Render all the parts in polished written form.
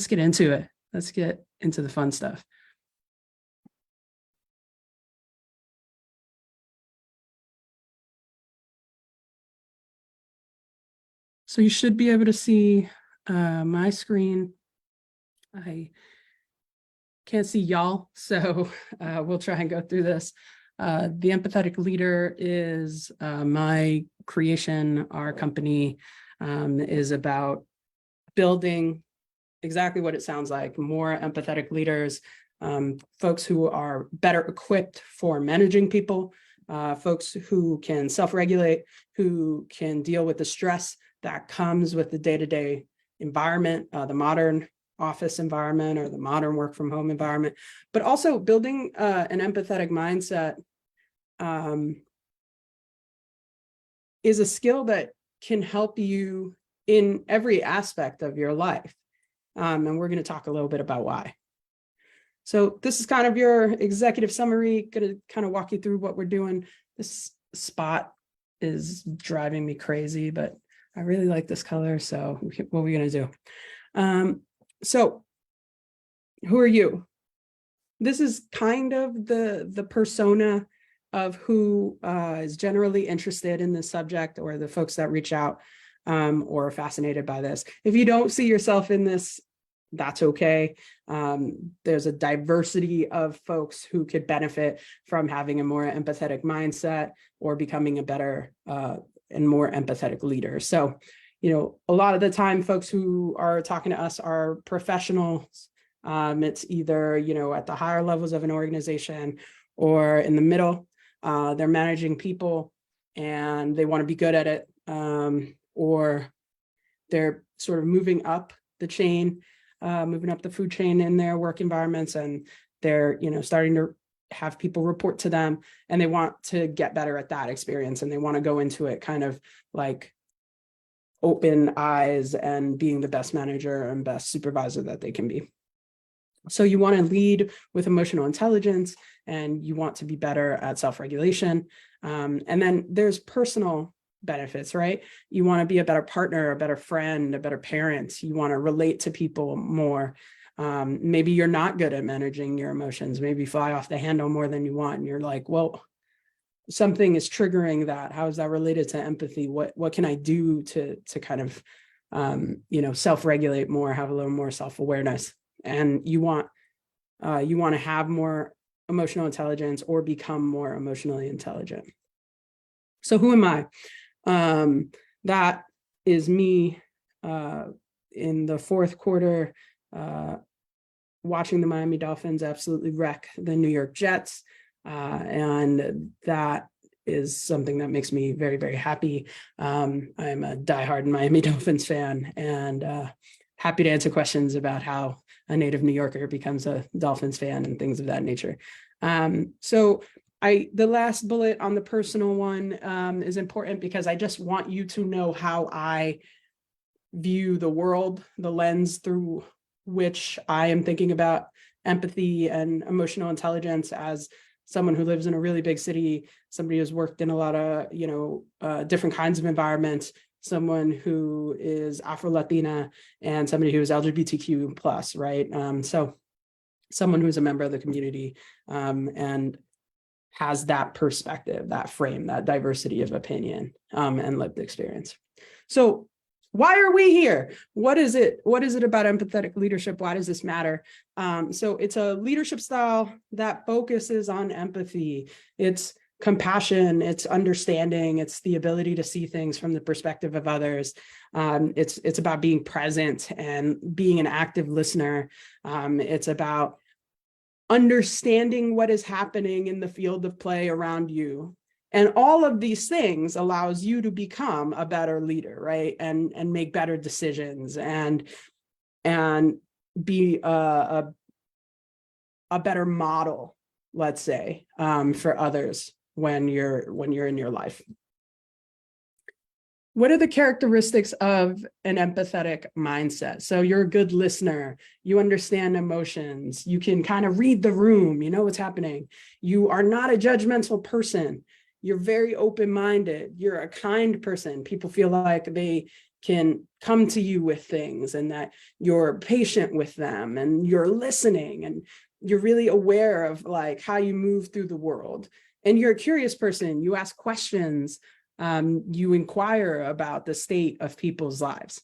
get into it. Let's get into the fun stuff. So you should be able to see my screen. I can't see y'all, so we'll try and go through this. The Empathetic Leader is my creation. Our company is about building exactly what it sounds like, more empathetic leaders, folks who are better equipped for managing people, folks who can self-regulate, who can deal with the stress that comes with the day-to-day environment, the modern office environment or the modern work from home environment, but also building an empathetic mindset is a skill that can help you in every aspect of your life. And we're going to talk a little bit about why. So this is kind of your executive summary, going to kind of walk you through what we're doing. This spot is driving me crazy, but I really like this color. So what are we going to do? So who are you? This is kind of the persona of who is generally interested in this subject, or the folks that reach out or are fascinated by this. If you don't see yourself in this, that's okay. There's a diversity of folks who could benefit from having a more empathetic mindset or becoming a better and more empathetic leader. So, a lot of the time, folks who are talking to us are professionals. It's either, at the higher levels of an organization or in the middle. They're managing people and they want to be good at it. Or they're sort of moving up the chain, moving up the food chain in their work environments, and they're, starting to have people report to them, and they want to get better at that experience, and they want to go into it kind of like open eyes and being the best manager and best supervisor that they can be. So you want to lead with emotional intelligence, and you want to be better at self-regulation. And then there's personal benefits, right? You want to be a better partner, a better friend, a better parent. You want to relate to people more. Maybe you're not good at managing your emotions. Maybe you fly off the handle more than you want. And you're like, well, something is triggering that. How is that related to empathy? What can I do to kind of, self-regulate more, have a little more self-awareness? And you want to have more emotional intelligence or become more emotionally intelligent. So who am I? That is me in the fourth quarter, watching the Miami Dolphins absolutely wreck the New York Jets. And that is something that makes me very, very happy. I'm a diehard Miami Dolphins fan, and happy to answer questions about how a native New Yorker becomes a Dolphins fan and things of that nature. So the last bullet on the personal one is important because I just want you to know how I view the world, the lens through which I am thinking about empathy and emotional intelligence as someone who lives in a really big city, somebody who's worked in a lot of, different kinds of environments, someone who is Afro-Latina, and somebody who is LGBTQ plus, right? So someone who's a member of the community and has that perspective, that frame, that diversity of opinion and lived experience. So why are we here? What is it? What is it about empathetic leadership? Why does this matter? So it's a leadership style that focuses on empathy. It's compassion, it's understanding, it's the ability to see things from the perspective of others. It's about being present and being an active listener. It's about understanding what is happening in the field of play around you. And all of these things allows you to become a better leader, right? And make better decisions and be a better model, let's say, for others when you're in your life. What are the characteristics of an empathetic mindset? So you're a good listener, you understand emotions, you can kind of read the room, you know what's happening. You are not a judgmental person. You're very open-minded. You're a kind person. People feel like they can come to you with things, and that you're patient with them and you're listening and you're really aware of like how you move through the world. And you're a curious person. You ask questions. You inquire about the state of people's lives.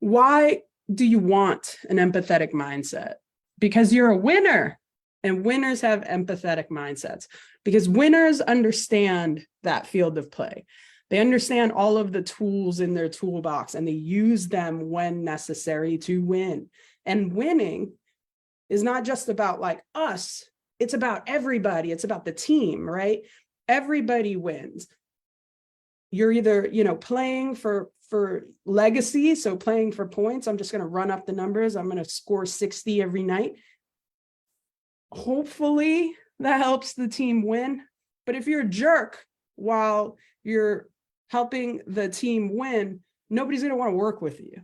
Why do you want an empathetic mindset? Because you're a winner, and winners have empathetic mindsets, because winners understand that field of play. They understand all of the tools in their toolbox, and they use them when necessary to win. And winning is not just about like us, it's about everybody. It's about the team, right? Everybody wins. You're either, playing for legacy, so playing for points. I'm just going to run up the numbers. I'm going to score 60 every night. Hopefully that helps the team win. But if you're a jerk while you're helping the team win, nobody's going to want to work with you.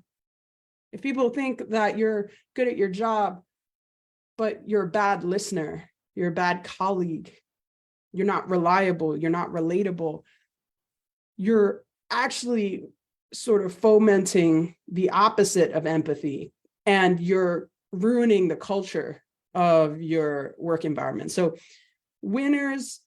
If people think that you're good at your job, but you're a bad listener, you're a bad colleague, you're not reliable, you're not relatable, you're actually sort of fomenting the opposite of empathy, and you're ruining the culture of your work environment. So winners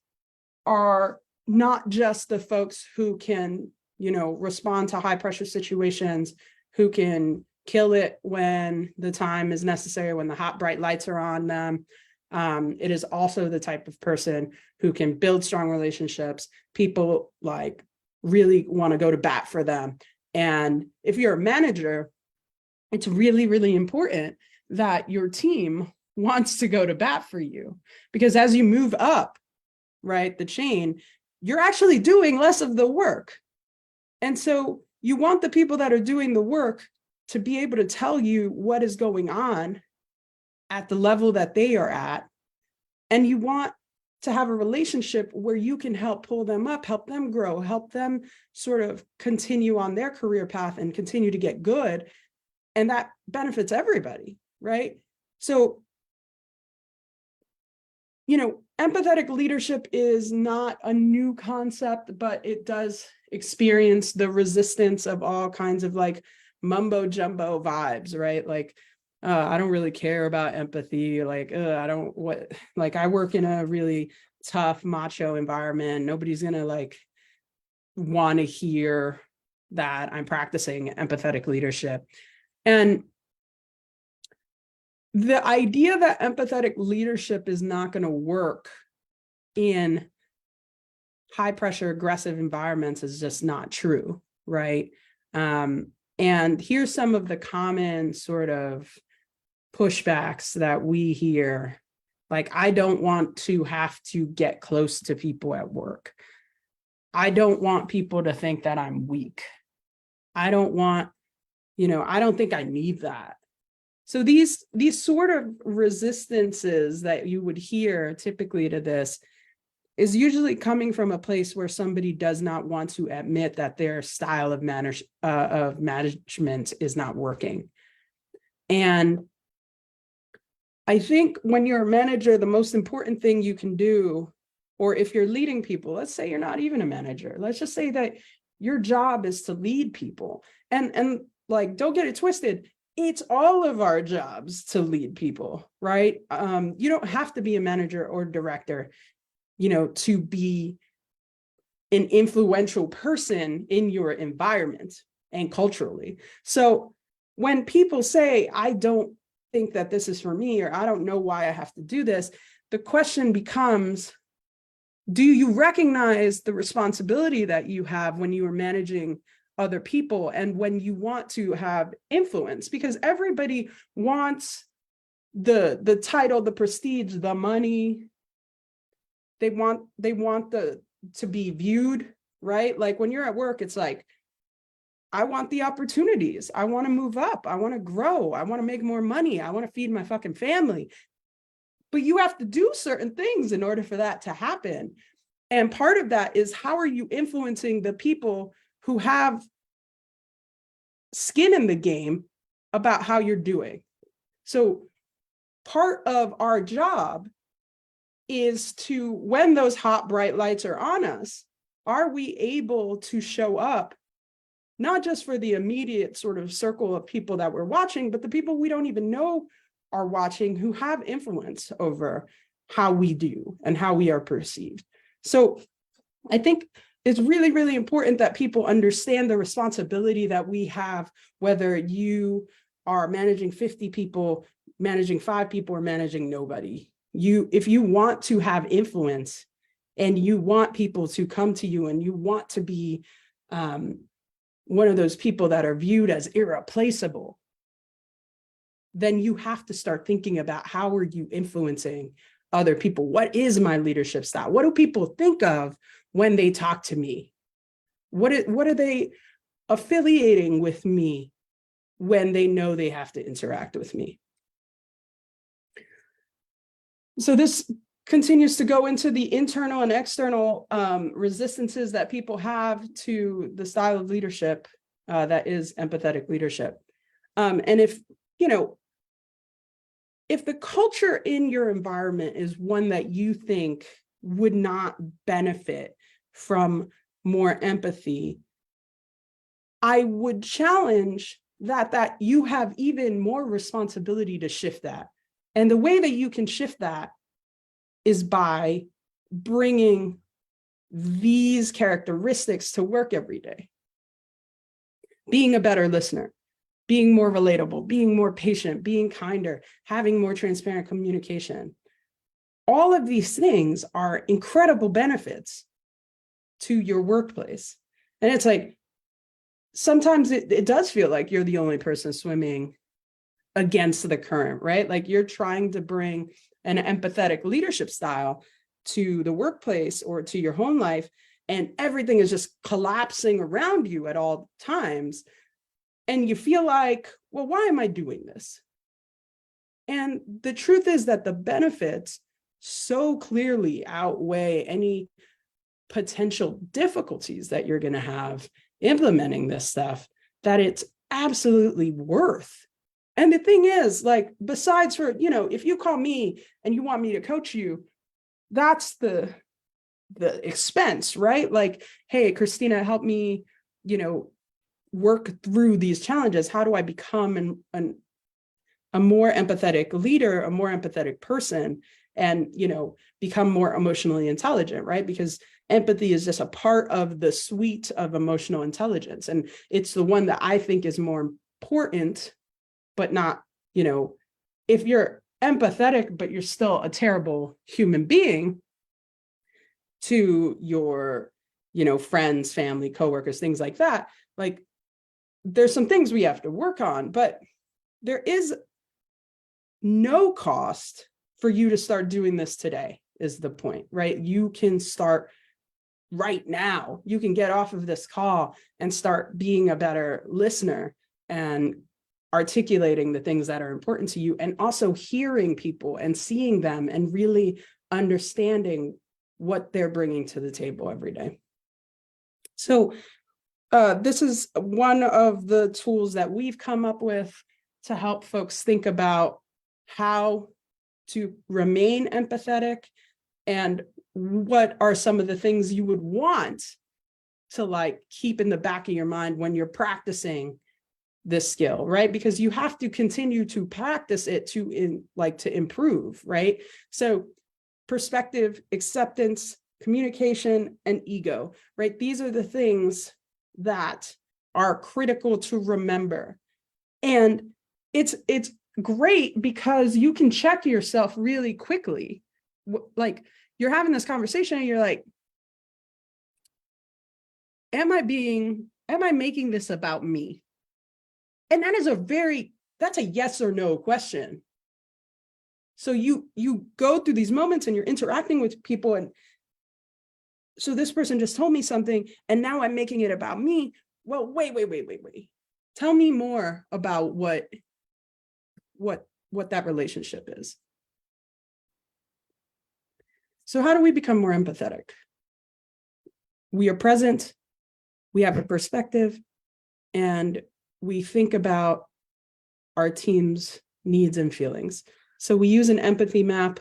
are not just the folks who can, respond to high pressure situations, who can kill it when the time is necessary, when the hot, bright lights are on them. It is also the type of person who can build strong relationships. People like really want to go to bat for them. And if you're a manager, it's really, really important that your team wants to go to bat for you, because as you move up, right, the chain, you're actually doing less of the work. And so you want the people that are doing the work to be able to tell you what is going on at the level that they are at. And you want to have a relationship where you can help pull them up, help them grow, help them sort of continue on their career path and continue to get good. And that benefits everybody, right? So, empathetic leadership is not a new concept, but it does experience the resistance of all kinds of like mumbo jumbo vibes, right? Like, I don't really care about empathy. Like, I work in a really tough macho environment. Nobody's going to like want to hear that I'm practicing empathetic leadership. And the idea that empathetic leadership is not going to work in high pressure, aggressive environments is just not true, right? And here's some of the common sort of pushbacks that we hear. Like, I don't want to have to get close to people at work. I don't want people to think that I'm weak. I don't want, I don't think I need that. So these sort of resistances that you would hear typically to this is usually coming from a place where somebody does not want to admit that their style of management is not working. And I think when you're a manager, the most important thing you can do, or if you're leading people, let's say you're not even a manager, let's just say that your job is to lead people. And like, don't get it twisted. It's all of our jobs to lead people, right? You don't have to be a manager or director, to be an influential person in your environment and culturally. So when people say, I don't think that this is for me, or I don't know why I have to do this, the question becomes, do you recognize the responsibility that you have when you are managing other people and when you want to have influence? Because everybody wants the title, the prestige, the money. They want to be viewed, right? Like when you're at work, it's like, I want the opportunities. I want to move up. I want to grow. I want to make more money. I want to feed my fucking family. But you have to do certain things in order for that to happen. And part of that is, how are you influencing the people who have skin in the game about how you're doing? So part of our job is to, when those hot, bright lights are on us, are we able to show up not just for the immediate sort of circle of people that we're watching, but the people we don't even know are watching who have influence over how we do and how we are perceived. So I think it's really, really important that people understand the responsibility that we have, whether you are managing 50 people, managing 5 people, or managing nobody. If you want to have influence and you want people to come to you and you want to be one of those people that are viewed as irreplaceable, then you have to start thinking about how are you influencing other people? What is my leadership style? What do people think of when they talk to me? What are they affiliating with me when they know they have to interact with me? So this continues to go into the internal and external resistances that people have to the style of leadership that is empathetic leadership. And if the culture in your environment is one that you think would not benefit from more empathy, I would challenge that you have even more responsibility to shift that. And the way that you can shift that is by bringing these characteristics to work every day. Being a better listener, being more relatable, being more patient, being kinder, having more transparent communication. All of these things are incredible benefits to your workplace. And it's like, sometimes it does feel like you're the only person swimming against the current, right? Like you're trying to bring an empathetic leadership style to the workplace or to your home life, and everything is just collapsing around you at all times. And you feel like, well, why am I doing this? And the truth is that the benefits so clearly outweigh any potential difficulties that you're going to have implementing this stuff, that it's absolutely worth. And the thing is, like, besides for, if you call me and you want me to coach you, that's the expense, right? Like, hey, Kristina, help me, work through these challenges. How do I become a more empathetic leader, a more empathetic person, and, become more emotionally intelligent, right? Because empathy is just a part of the suite of emotional intelligence. And it's the one that I think is more important, but not, if you're empathetic, but you're still a terrible human being to your, friends, family, coworkers, things like that, like, there's some things we have to work on, but there is no cost for you to start doing this today, is the point, right? You can start right now. You can get off of this call and start being a better listener and articulating the things that are important to you, and also hearing people and seeing them and really understanding what they're bringing to the table every day. So this is one of the tools that we've come up with to help folks think about how to remain empathetic and what are some of the things you would want to keep in the back of your mind when you're practicing this skill, right? Because you have to continue to practice it to improve, right? So perspective, acceptance, communication, and ego, right? These are the things that are critical to remember. And it's great because you can check yourself really quickly. Like, you're having this conversation and you're like, am I making this about me? And that's a yes or no question. So you go through these moments and you're interacting with people, and so this person just told me something and now I'm making it about me. Well, wait. Tell me more about what that relationship is. So how do we become more empathetic? We are present, we have a perspective, and we think about our team's needs and feelings. So we use an empathy map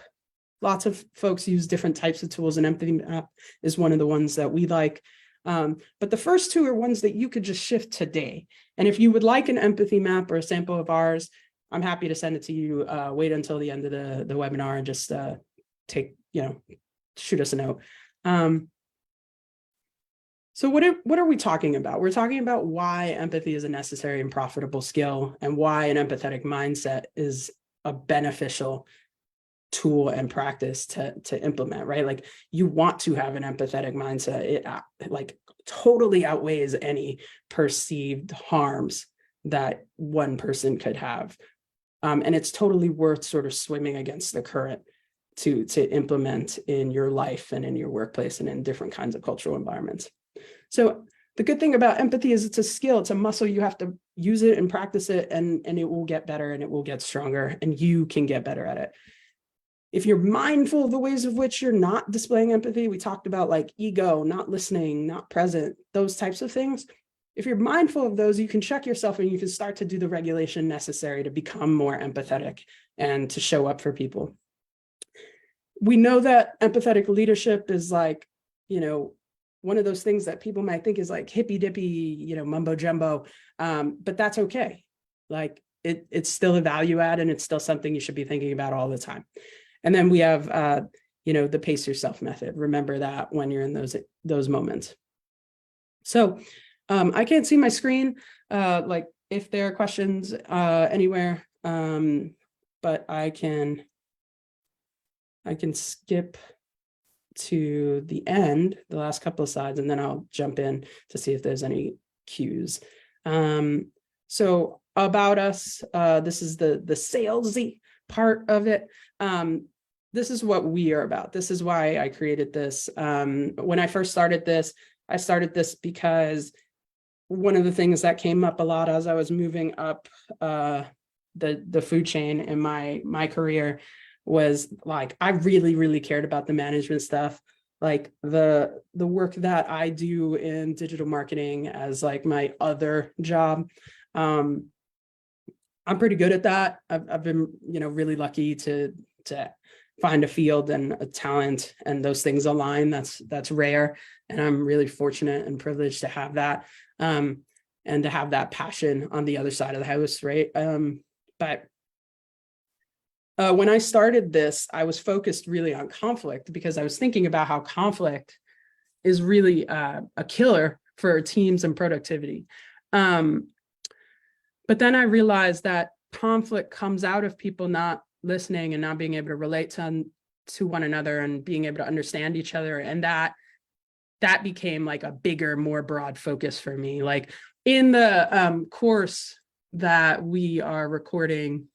Lots of folks use different types of tools, and Empathy Map is one of the ones that we like. But the first two are ones that you could just shift today. And if you would like an empathy map or a sample of ours, I'm happy to send it to you. Wait until the end of the webinar and just shoot us a note. So what are we talking about? We're talking about why empathy is a necessary and profitable skill, and why an empathetic mindset is a beneficial tool and practice to implement, right? Like, you want to have an empathetic mindset. It like totally outweighs any perceived harms that one person could have. And it's totally worth sort of swimming against the current to implement in your life and in your workplace and in different kinds of cultural environments. So the good thing about empathy is it's a skill, it's a muscle. You have to use it and practice it, and it will get better and it will get stronger, and you can get better at it. If you're mindful of the ways of which you're not displaying empathy, we talked about like ego, not listening, not present, those types of things. If you're mindful of those, you can check yourself and you can start to do the regulation necessary to become more empathetic and to show up for people. We know that empathetic leadership is like, one of those things that people might think is like hippy dippy, mumbo jumbo, but that's okay. Like it's still a value add, and it's still something you should be thinking about all the time. And then we have, the pace yourself method. Remember that when you're in those moments. So I can't see my screen, like if there are questions anywhere, but I can skip to the end, the last couple of slides, and then I'll jump in to see if there's any cues. So about us, this is the salesy part of it. This is what we are about. This is why I created this. When I first started this, I started this because one of the things that came up a lot as I was moving up the food chain in my career was like, I really, really cared about the management stuff. Like the work that I do in digital marketing as like my other job. I'm pretty good at that. I've been, really lucky to find a field and a talent, and those things align. That's rare. And I'm really fortunate and privileged to have that. And to have that passion on the other side of the house, right? But when I started this, I was focused really on conflict, because I was thinking about how conflict is really a killer for teams and productivity. But then I realized that conflict comes out of people not listening and not being able to relate to one another and being able to understand each other. And that became like a bigger, more broad focus for me. Like in the course that we are recording,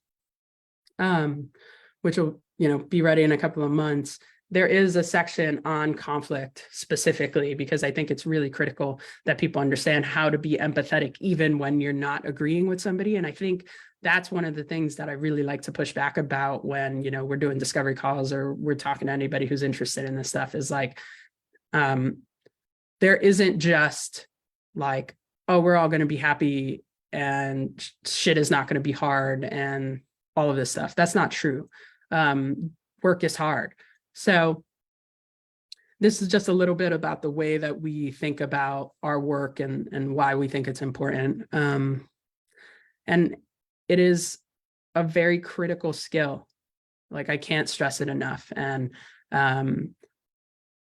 which will, be ready in a couple of months, there is a section on conflict specifically, because I think it's really critical that people understand how to be empathetic even when you're not agreeing with somebody. And I think that's one of the things that I really like to push back about when, we're doing discovery calls or we're talking to anybody who's interested in this stuff, is like, there isn't just like, oh, we're all going to be happy and shit is not going to be hard and all of this stuff. That's not true. Work is hard. So this is just a little bit about the way that we think about our work and why we think it's important. And it is a very critical skill. Like, I can't stress it enough. And I'm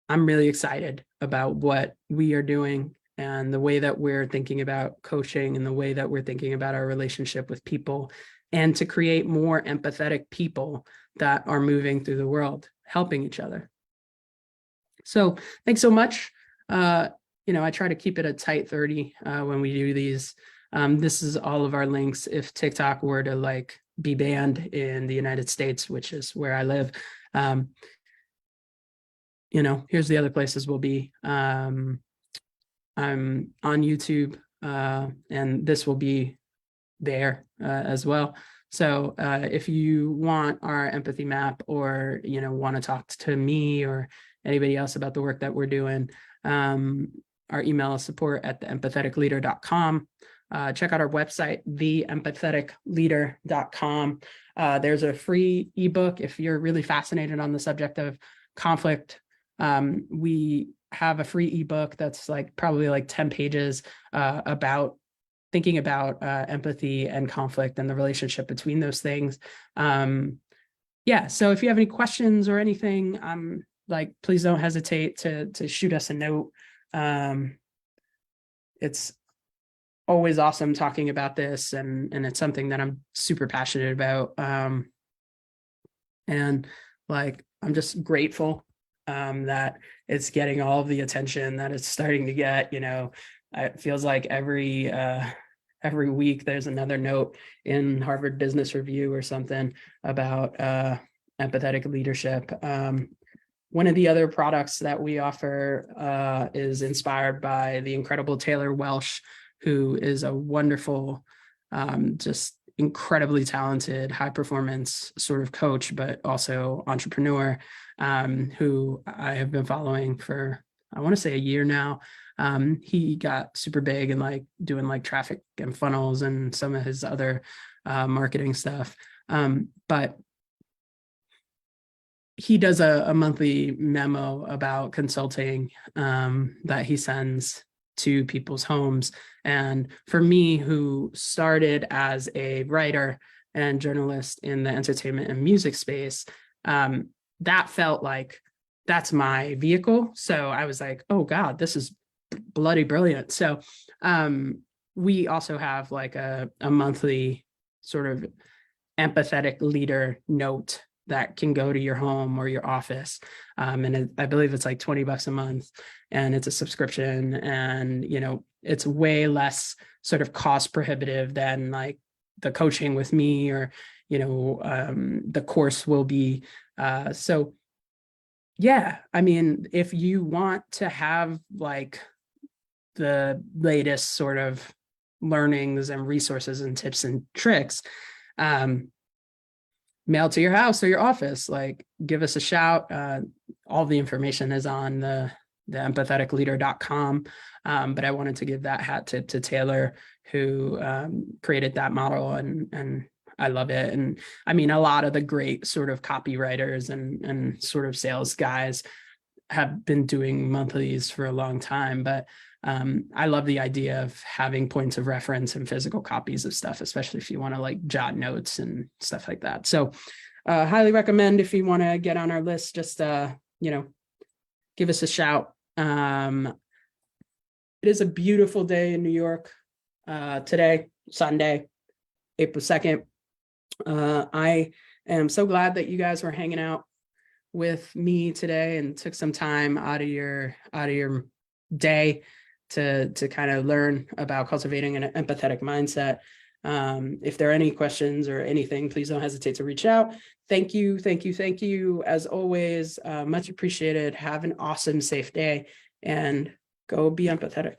really excited about what we are doing and the way that we're thinking about coaching and the way that we're thinking about our relationship with people, and to create more empathetic people that are moving through the world, helping each other. So thanks so much. I try to keep it a tight 30 when we do these. This is all of our links. If TikTok were to like be banned in the United States, which is where I live, here's the other places we'll be. I'm on YouTube, and this will be there as well. So if you want our empathy map, or want to talk to me or anybody else about the work that we're doing, our email is support@theempatheticleader.com. check out our website, theempatheticleader.com. There's a free ebook if you're really fascinated on the subject of conflict. We have a free ebook that's like probably like 10 pages about thinking about empathy and conflict and the relationship between those things. Yeah, so if you have any questions or anything, like, please don't hesitate to shoot us a note. It's always awesome talking about this, and it's something that I'm super passionate about. And like, I'm just grateful that it's getting all of the attention that it's starting to get. You know, it feels like every week there's another note in Harvard Business Review or something about empathetic leadership. One of the other products that we offer is inspired by the incredible Taylor Welsh, who is a wonderful, just incredibly talented, high performance sort of coach, but also entrepreneur, who I have been following for, I want to say, a year now. He got super big and like doing like traffic and funnels and some of his other marketing stuff. But he does a monthly memo about consulting that he sends to people's homes. And for me, who started as a writer and journalist in the entertainment and music space, that felt like that's my vehicle. So I was like, oh God, this is bloody brilliant. So we also have like a monthly sort of empathetic leader note that can go to your home or your office. And I believe it's like $20 a month, and it's a subscription, and, you know, it's way less sort of cost prohibitive than like the coaching with me, or, you know, the course will be. So yeah, I mean, if you want to have like the latest sort of learnings and resources and tips and tricks, mail to your house or your office, like, give us a shout. All the information is on the empatheticleader.com. But I wanted to give that hat to Taylor, who created that model, and I love it. And I mean, a lot of the great sort of copywriters and sort of sales guys have been doing monthlies for a long time, but I love the idea of having points of reference and physical copies of stuff, especially if you want to like jot notes and stuff like that. So highly recommend, if you want to get on our list, just, you know, give us a shout. It is a beautiful day in New York today, Sunday, April 2nd. I am so glad that you guys were hanging out with me today and took some time out of your day to kind of learn about cultivating an empathetic mindset. If there are any questions or anything, please don't hesitate to reach out. Thank you. As always, much appreciated. Have an awesome, safe day, and go be empathetic.